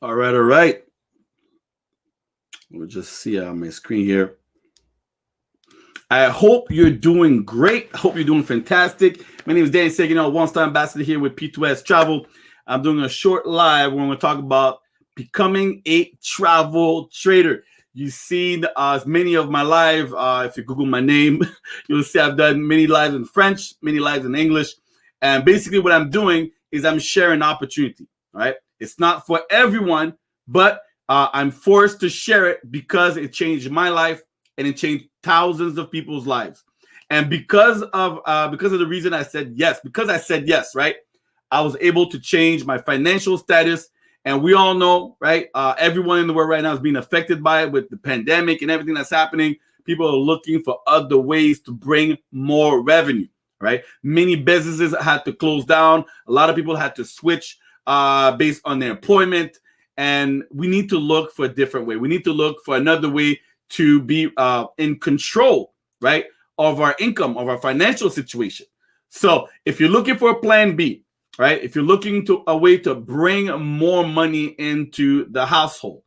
All right, all right. We'll just see on my screen here. I hope you're doing great. I hope you're doing fantastic. My name is Danny Seguinal, one-star ambassador here with P2S Travel. I'm doing a short live where we're going to talk about becoming a travel trader. You've seen many of my live. If you Google my name, you'll see I've done many lives in French, many lives in English. And basically what I'm doing is I'm sharing opportunity. All right. It's not for everyone, but I'm forced to share it because it changed my life and it changed thousands of people's lives. And because of the reason I said yes, right? I was able to change my financial status. And we all know, right? Everyone in the world right now is being affected by it with the pandemic and everything that's happening. People are looking for other ways to bring more revenue, right? Many businesses had to close down. A lot of people had to switch based on their employment. And we need to look for a different way. We need to look for another way to be in control, right, of our income, of our financial situation. So if you're looking for a plan B, right, if you're looking to a way to bring more money into the household,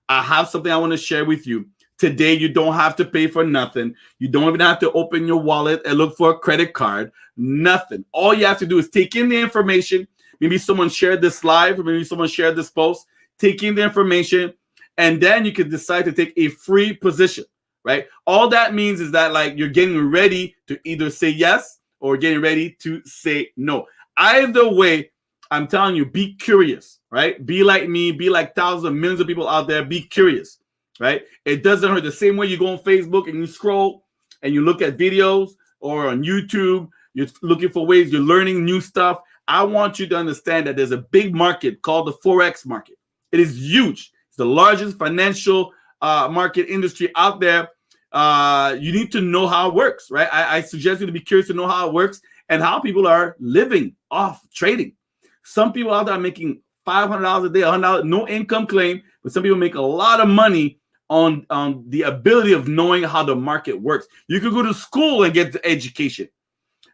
I have something I want to share with you. Today, you don't have to pay for nothing. You don't even have to open your wallet and look for a credit card. Nothing. All you have to do is take in the information. Maybe someone shared this live, or maybe someone shared this post. Take in the information, and then you can decide to take a free position, right? All that means is that like you're getting ready to either say yes or getting ready to say no. Either way, I'm telling you, be curious, right? Be like me, be like thousands of millions of people out there, be curious, right? It doesn't hurt. The same way you go on Facebook and you scroll and you look at videos, or on YouTube, you're looking for ways, you're learning new stuff. I want you to understand that there's a big market called the Forex market. It is huge. It's the largest financial market industry out there. You need to know how it works, right? I suggest you to be curious to know how it works and how people are living off trading. Some people out there are making $500 a day, $100, no income claim, but some people make a lot of money on the ability of knowing how the market works. You could go to school and get the education,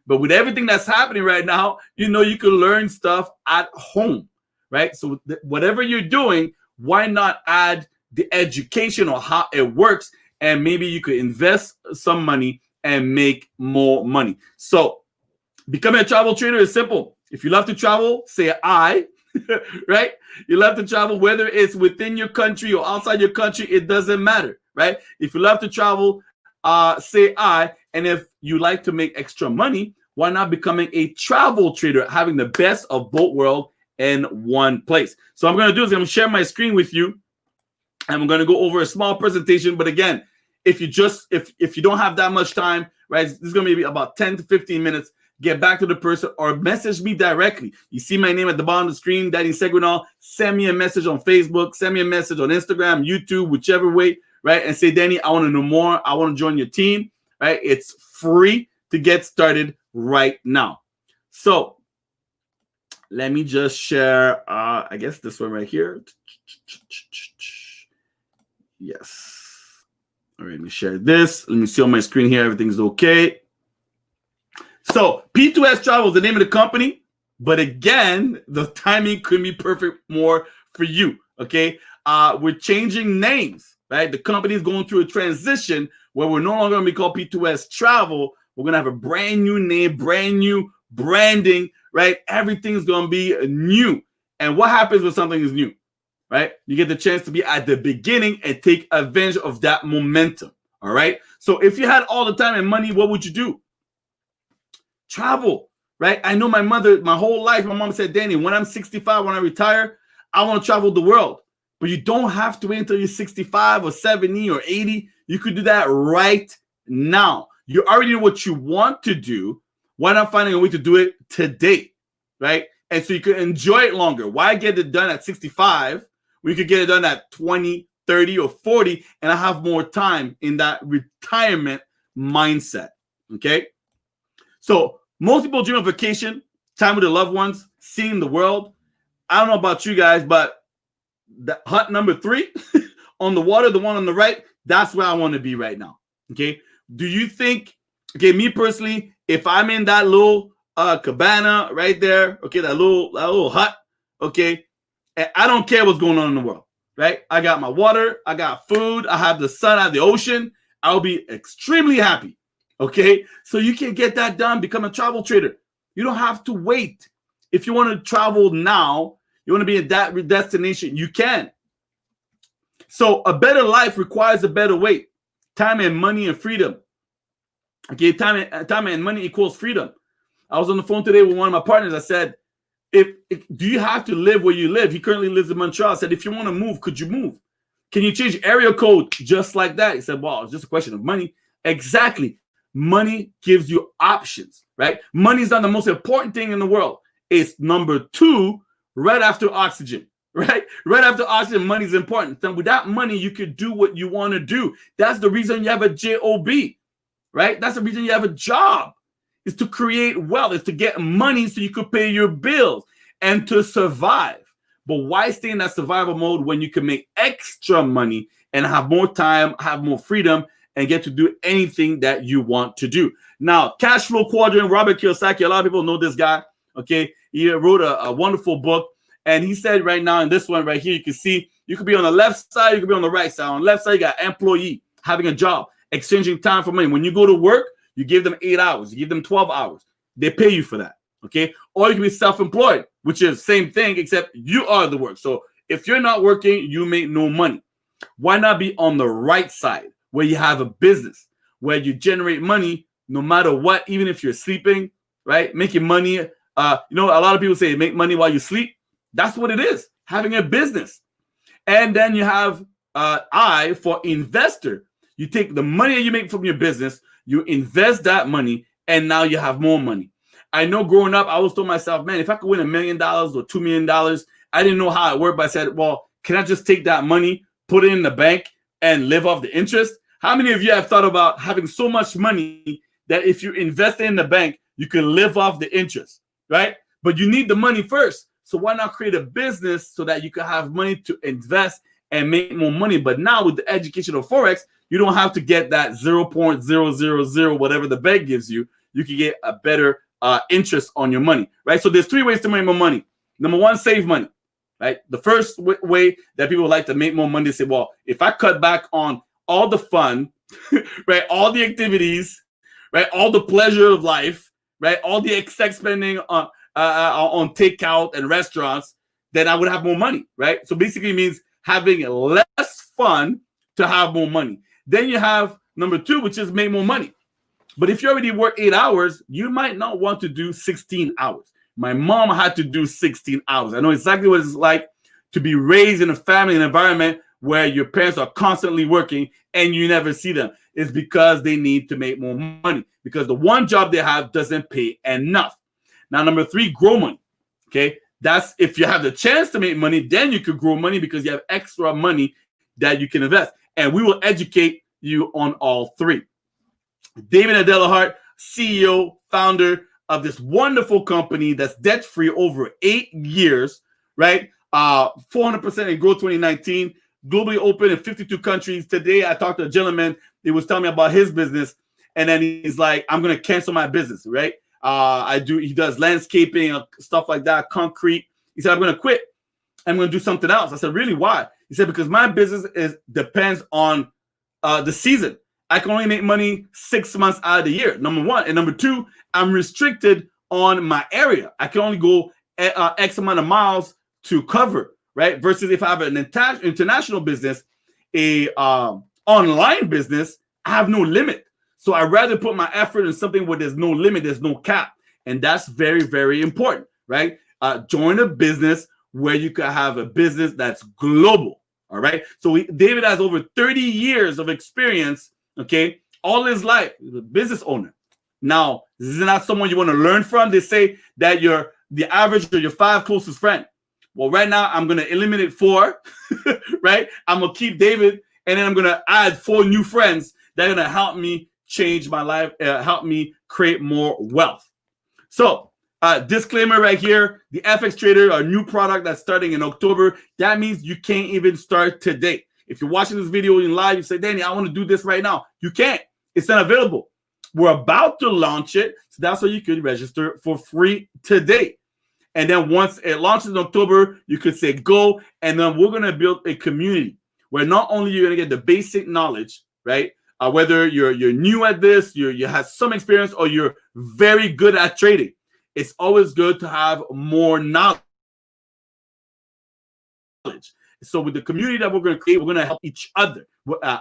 but with everything that's happening right now, you can learn stuff at home, right? So whatever you're doing, why not add the education or how it works, and maybe you could invest some money and make more money. So becoming a travel trader is simple. If you love to travel, say I, right? You love to travel, whether it's within your country or outside your country, it doesn't matter, right? If you love to travel, say I. And if you like to make extra money, why not becoming a travel trader, having the best of both worlds in one place? So I'm going to do is I'm going to share my screen with you, and I'm going to go over a small presentation. But again, if you don't have that much time, right, this is going to be about 10 to 15 minutes. Get back to the person or message me directly. You see my name at the bottom of the screen, Danny Seguinal. Send me a message on Facebook. Send me a message on Instagram, YouTube, whichever way, right? And say, Danny, I want to know more. I want to join your team, right? It's free to get started right now. So let me just share, I guess this one right here. Yes. All right, let me share this. Let me see on my screen here. Everything's okay. So P2S Travel is the name of the company, but again, the timing couldn't be perfect more for you, okay? We're changing names, right? The company is going through a transition where we're no longer going to be called P2S Travel. We're going to have a brand new name, brand new branding, right? Everything's going to be new. And what happens when something is new, right? You get the chance to be at the beginning and take advantage of that momentum, all right? So if you had all the time and money, what would you do? Travel, right? I know my mother, my whole life, my mom said, Danny, when I'm 65, when I retire, I want to travel the world. But you don't have to wait until you're 65 or 70 or 80. You could do that right now. You already know what you want to do. Why not finding a way to do it today, right? And so you can enjoy it longer. Why get it done at 65 when you could get it done at 20, 30, or 40, and I have more time in that retirement mindset, okay? So most people dream of vacation, time with their loved ones, seeing the world. I don't know about you guys, but the hut number 3 on the water, the one on the right, that's where I want to be right now. Okay. Do you think, okay, me personally, if I'm in that little cabana right there, okay, that little hut, okay, and I don't care what's going on in the world, right? I got my water, I got food, I have the sun, I have the ocean. I'll be extremely happy, okay? So you can get that done, become a travel trader. You don't have to wait. If you want to travel now, you want to be in that destination, you can. So a better life requires a better way. Time and money and freedom. Okay, time and money equals freedom. I was on the phone today with one of my partners. I said, if do you have to live where you live? He currently lives in Montreal. I said, if you want to move, could you move? Can you change area code just like that? He said, well, it's just a question of money. Exactly. Money gives you options, right? Money is not the most important thing in the world. It's number 2, right after oxygen, right? Right after oxygen, money is important. Then without money, you could do what you want to do. That's the reason you have a job, right? That's the reason you have a job. Is to create wealth. Is to get money so you could pay your bills and to survive. But why stay in that survival mode when you can make extra money and have more time, have more freedom, and get to do anything that you want to do? Now, Cash Flow Quadrant, Robert Kiyosaki, a lot of people know this guy, okay? He wrote a wonderful book, and he said right now in this one right here, you can see, you could be on the left side, you could be on the right side. On the left side, you got employee, having a job, exchanging time for money. When you go to work, you give them 8 hours, you give them 12 hours. They pay you for that, okay? Or you can be self-employed, which is same thing, except you are the work. So if you're not working, you make no money. Why not be on the right side where you have a business, where you generate money no matter what, even if you're sleeping, right? Making money. You know, a lot of people say make money while you sleep. That's what it is, having a business. And then you have I for investor. You take the money that you make from your business, you invest that money, and now you have more money. I know growing up, I always told myself, man, if I could win $1 million or $2 million, I didn't know how it worked, but I said, well, can I just take that money, put it in the bank, and live off the interest? How many of you have thought about having so much money that if you invest it in the bank, you can live off the interest, right? But you need the money first. So why not create a business so that you can have money to invest and make more money? But now with the education of Forex, you don't have to get that 0.000 whatever the bank gives you. You can get a better interest on your money, right? So there's 3 ways to make more money. Number 1, save money, right? The first way that people like to make more money, they say, well, if I cut back on all the fun, right, all the activities, right, all the pleasure of life, right, all the excess spending on takeout and restaurants, then I would have more money, right? So basically it means having less fun to have more money. Then you have number 2, which is make more money. But if you already work 8 hours, you might not want to do 16 hours. My mom had to do 16 hours. I know exactly what it's like to be raised in a family and environment where your parents are constantly working and you never see them. It's because they need to make more money, because the one job they have doesn't pay enough. Now, number 3, grow money. Okay, that's if you have the chance to make money, then you could grow money because you have extra money that you can invest. And we will educate you on all 3. David Adelahart, CEO, founder of this wonderful company that's debt-free over 8 years, right? 400% in growth 2019, globally open in 52 countries. Today, I talked to a gentleman. He was telling me about his business, and then he's like, I'm going to cancel my business, right? He does landscaping, stuff like that, concrete. He said, I'm going to quit. I'm going to do something else. I said, really, why? He said, because my business depends on the season. I can only make money 6 months out of the year, number 1. And number 2, I'm restricted on my area. I can only go X amount of miles to cover, right? Versus if I have an international business, a online business, I have no limit. So I'd rather put my effort in something where there's no limit, there's no cap. And that's very, very important, right? Join a business where you can have a business that's global, all right? So David has over 30 years of experience, okay? All his life, he's a business owner. Now, this is not someone you want to learn from. They say that you're the average of your 5 closest friends. Well, right now, I'm going to eliminate 4, right? I'm going to keep David, and then I'm going to add 4 new friends that are going to help me change my life, help me create more wealth. So, disclaimer right here, the FX Trader, a new product that's starting in October. That means you can't even start today. If you're watching this video in live, you say, Danny, I want to do this right now. You can't. It's not available. We're about to launch it. So that's why you could register for free today. And then once it launches in October, you could say go. And then we're going to build a community where not only you're going to get the basic knowledge, right? Whether you're new at this, you have some experience, or you're very good at trading. It's always good to have more knowledge. So with the community that we're going to create, we're going to help each other.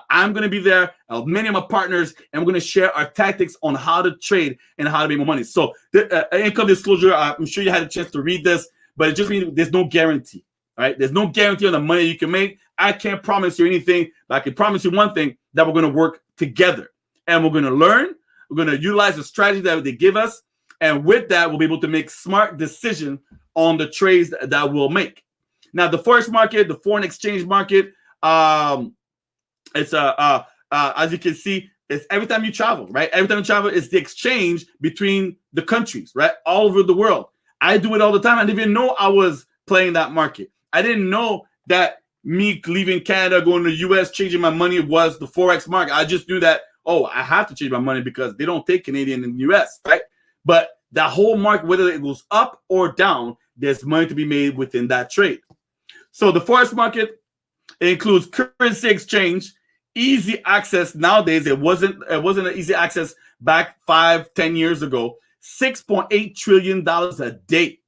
I'm going to be there, many of my partners, and we're going to share our tactics on how to trade and how to make more money. So the income disclosure, I'm sure you had a chance to read this, but it just means there's no guarantee. All right, there's no guarantee on the money you can make. I can't promise you anything, but I can promise you one thing, that we're going to work together, and we're going to learn. We're going to utilize the strategy that they give us, and with that, we'll be able to make smart decisions on the trades that we'll make. Now, the forex market, the foreign exchange market, it's as you can see, it's every time you travel, right? Every time you travel, it's the exchange between the countries, right? All over the world. I do it all the time. I didn't even know I was playing that market. I didn't know that me leaving Canada, going to the US, changing my money was the forex market. I just knew that, oh, I have to change my money because they don't take Canadian in the US, right? But that whole market, whether it goes up or down, there's money to be made within that trade. So the forex market, it includes currency exchange, easy access. Nowadays, it wasn't an easy access back 5-10 years ago. $6.8 trillion a day.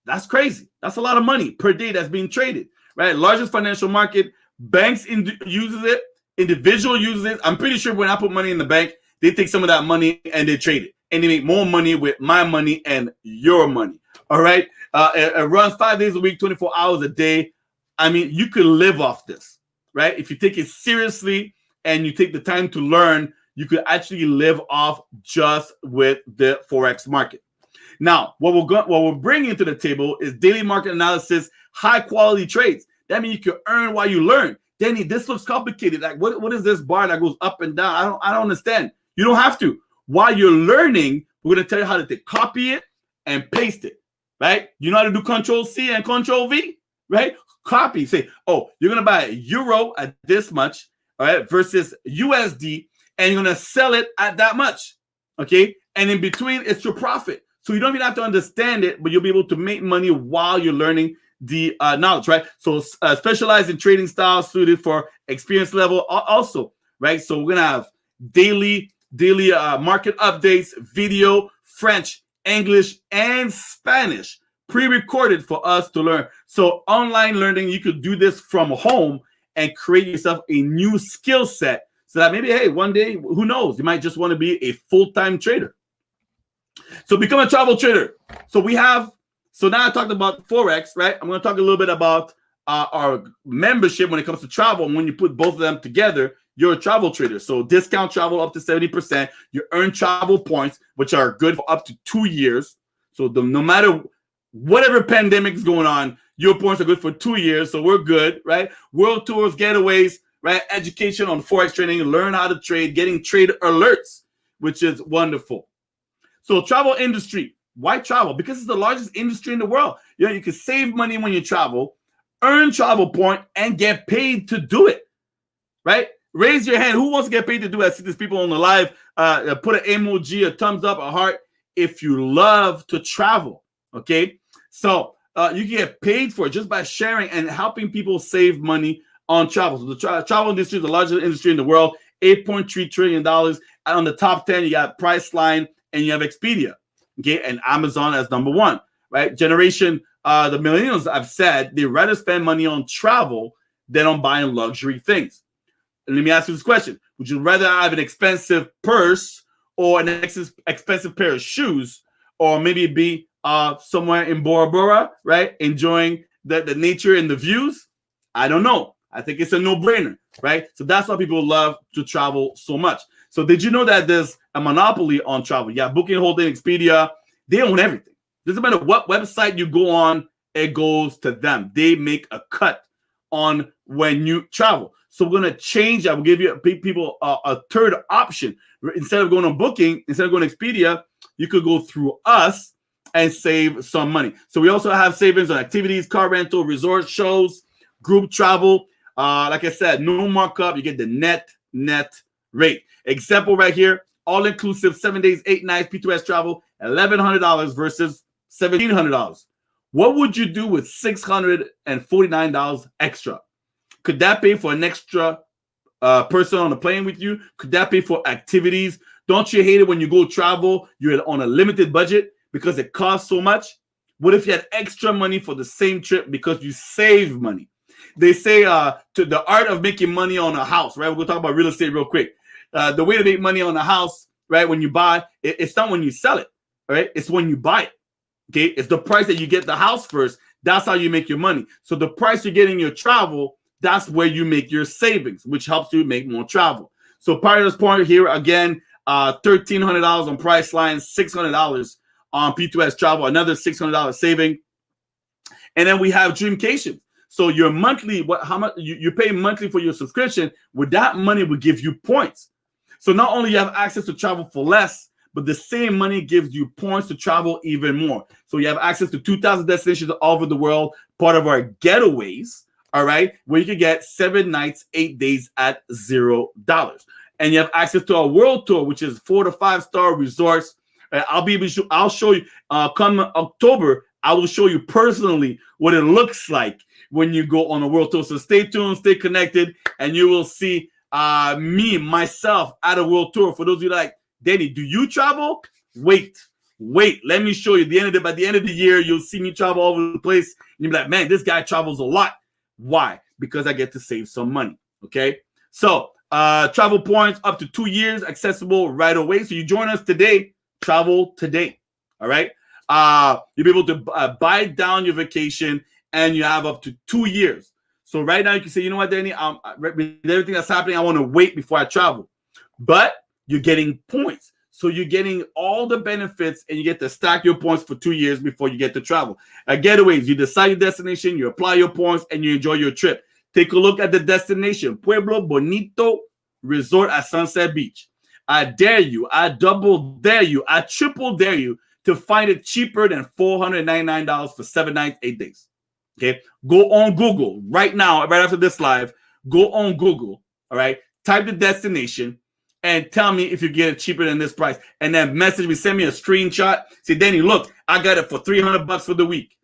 That's crazy. That's a lot of money per day that's being traded, right? Largest financial market. Banks uses it. Individual uses it. I'm pretty sure when I put money in the bank, they take some of that money and they trade it. And they make more money with my money and your money. All right? It runs 5 days a week, 24 hours a day. I mean, you could live off this, right? If you take it seriously and you take the time to learn, you could actually live off just with the forex market. Now, what we're bringing to the table is daily market analysis, high quality trades. That means you can earn while you learn. Danny, this looks complicated. Like, what is this bar that goes up and down? I don't understand. You don't have to. While you're learning, we're going to tell you how to copy it and paste it, right? You know how to do Control-C and Control-V, right? Copy. Say, oh, you're going to buy a euro at this much, all right, versus USD, and you're going to sell it at that much, okay? And in between, it's your profit. So you don't even have to understand it, but you'll be able to make money while you're learning the knowledge, right? So specialized in trading styles suited for experience level also, right? So we're going to have daily market updates, video, French, English, and Spanish pre-recorded for us to learn. So online learning, you could do this from home and create yourself a new skill set so that maybe, hey, one day, who knows, you might just want to be a full-time trader. So become a travel trader. So now I talked about Forex, right? I'm going to talk a little bit about our membership when it comes to travel. And when you put both of them together, you're a travel trader. So discount travel up to 70%. You earn travel points, which are good for up to 2 years. So no matter whatever pandemic is going on, your points are good for 2 years. So we're good, right? World tours, getaways, right? Education on Forex trading, learn how to trade, getting trade alerts, which is wonderful. So travel industry. Why travel? Because it's the largest industry in the world. You know, you can save money when you travel, earn travel point, and get paid to do it, right? Raise your hand. Who wants to get paid to do it? I see these people on the live. Put an emoji, a thumbs up, a heart if you love to travel, okay? So you can get paid for it just by sharing and helping people save money on travel. So the travel industry is the largest industry in the world, $8.3 trillion. And on the top 10, you got Priceline and you have Expedia, okay? And Amazon as number one, right? Generation, the millennials, I've said, they rather spend money on travel than on buying luxury things. And let me ask you this question. Would you rather have an expensive purse or an expensive pair of shoes, or maybe be somewhere in Bora Bora, right? Enjoying the nature and the views? I don't know. I think it's a no-brainer, right? So that's why people love to travel so much. So did you know that there's a monopoly on travel? Yeah, Booking, Holding, Expedia, they own everything. Doesn't matter what website you go on, it goes to them. They make a cut on when you travel. So we're going to change that. We'll give you people a third option. Instead of going on Booking, instead of going to Expedia, you could go through us and save some money. So we also have savings on activities, car rental, resort shows, group travel. Like I said, no markup. You get the net rate. Example right here, all-inclusive, 7 days, 8 nights, P2S travel, $1,100 versus $1,700. What would you do with $649 extra? Could that pay for an extra person on the plane with you? Could that pay for activities? Don't you hate it when you go travel, you're on a limited budget because it costs so much? What if you had extra money for the same trip because you save money? They say to the art of making money on a house, right? We're going to talk about real estate real quick. The way to make money on a house, right, when you buy, it's not when you sell it, right? It's when you buy it, okay? It's the price that you get the house first. That's how you make your money. So the price you're getting your travel, that's where you make your savings, which helps you make more travel. So part of this point here, again, $1,300 on Priceline, $600 on P2S Travel, another $600 saving. And then we have Dreamcation. So your monthly, how much you pay monthly for your subscription, with that money will give you points. So not only you have access to travel for less, but the same money gives you points to travel even more. So you have access to 2,000 destinations all over the world, part of our getaways, all right, where you can get 7 nights, 8 days at $0. And you have access to a world tour, which is 4 to 5 star resorts. I'll show you come October. I will show you personally what it looks like when you go on a world tour. So stay tuned, stay connected, and you will see myself at a world tour. For those of you like, Danny, do you travel? Wait. Let me show you. By the end of the year, you'll see me travel all over the place. And you'll be like, man, this guy travels a lot. Why? Because I get to save some money. Okay. So travel points up to 2 years, accessible right away. So you join us today. Travel today. All right. You'll be able to buy down your vacation, and you have up to 2 years. So right now you can say, you know what, Danny, with everything that's happening, I want to wait before I travel. But you're getting points. So you're getting all the benefits, and you get to stack your points for 2 years before you get to travel. At Getaways, you decide your destination, you apply your points, and you enjoy your trip. Take a look at the destination, Pueblo Bonito Resort at Sunset Beach. I dare you, I double dare you, I triple dare you to find it cheaper than $499 for 7 nights, 8 days. Okay, go on Google right now, right after this live. Go on Google, all right? Type the destination and tell me if you get it cheaper than this price. And then message me, send me a screenshot. Say, Danny, look, I got it for $300 for the week.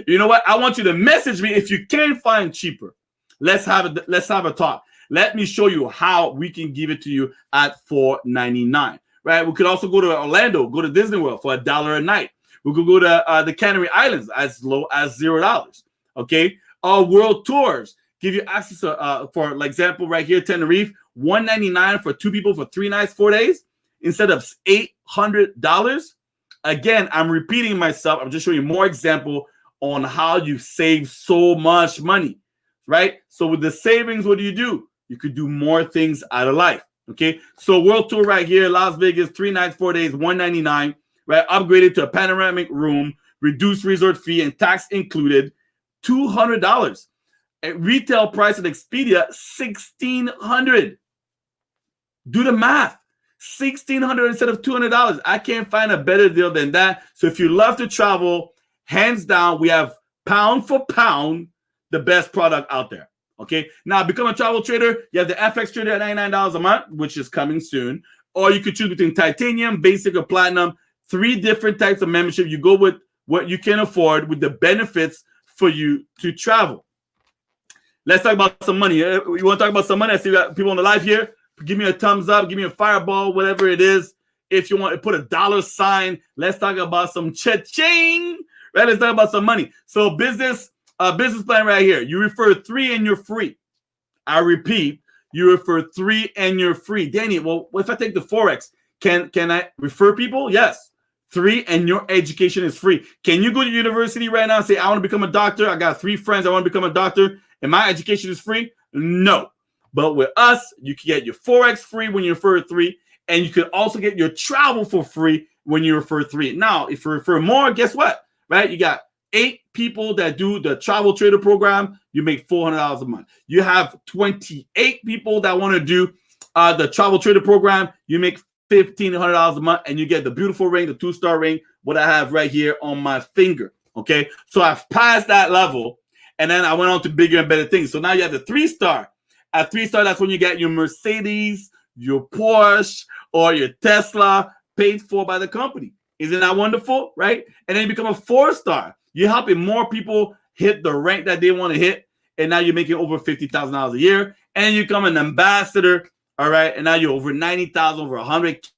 You know what? I want you to message me if you can find cheaper. Let's have a talk. Let me show you how we can give it to you at $4.99. Right? We could also go to Orlando, go to Disney World for $1 a night. We could go to the Canary Islands as low as $0. Okay, world tours give you access to, for example, right here, Tenerife, $199 for 2 people for 3 nights, 4 days, instead of $800. Again, I'm repeating myself. I'm just showing you more example on how you save so much money, right? So with the savings, what do? You could do more things out of life. Okay, so world tour right here, Las Vegas, 3 nights, 4 days, $199. Right, upgraded to a panoramic room, reduced resort fee, and tax included, $200. At retail price at Expedia, $1,600. Do the math. $1,600 instead of $200. I can't find a better deal than that. So if you love to travel, hands down, we have pound for pound the best product out there. Okay, now become a travel trader. You have the FX Trader at $99 a month, which is coming soon. Or you could choose between titanium, basic, or platinum. 3 different types of membership. You go with what you can afford with the benefits for you to travel. Let's talk about some money. You want to talk about some money? I see people on the live here. Give me a thumbs up. Give me a fireball, whatever it is. If you want to put a dollar sign, let's talk about some cha-ching. Right? Let's talk about some money. So business plan right here. You refer 3 and you're free. I repeat, you refer 3 and you're free. Danny, well, if I take the Forex, can I refer people? Yes. 3 and your education is free. Can you go to university right now and say, I want to become a doctor? I got 3 friends. I want to become a doctor. And my education is free? No. But with us, you can get your Forex free when you refer 3. And you can also get your travel for free when you refer 3. Now, if you refer more, guess what? Right? You got 8 people that do the travel trader program. You make $400 a month. You have 28 people that want to do the travel trader program. You make $1,500 a month, and you get the beautiful ring, the 2-star ring, what I have right here on my finger. Okay, so I've passed that level, and then I went on to bigger and better things. So now you have the 3-star. At 3-star, that's when you get your Mercedes, your Porsche, or your Tesla paid for by the company. Isn't that wonderful, right? And then you become a 4-star. You're helping more people hit the rank that they want to hit, and now you're making over $50,000 a year, and you become an ambassador, all right? And now you're over 90,000, over 100K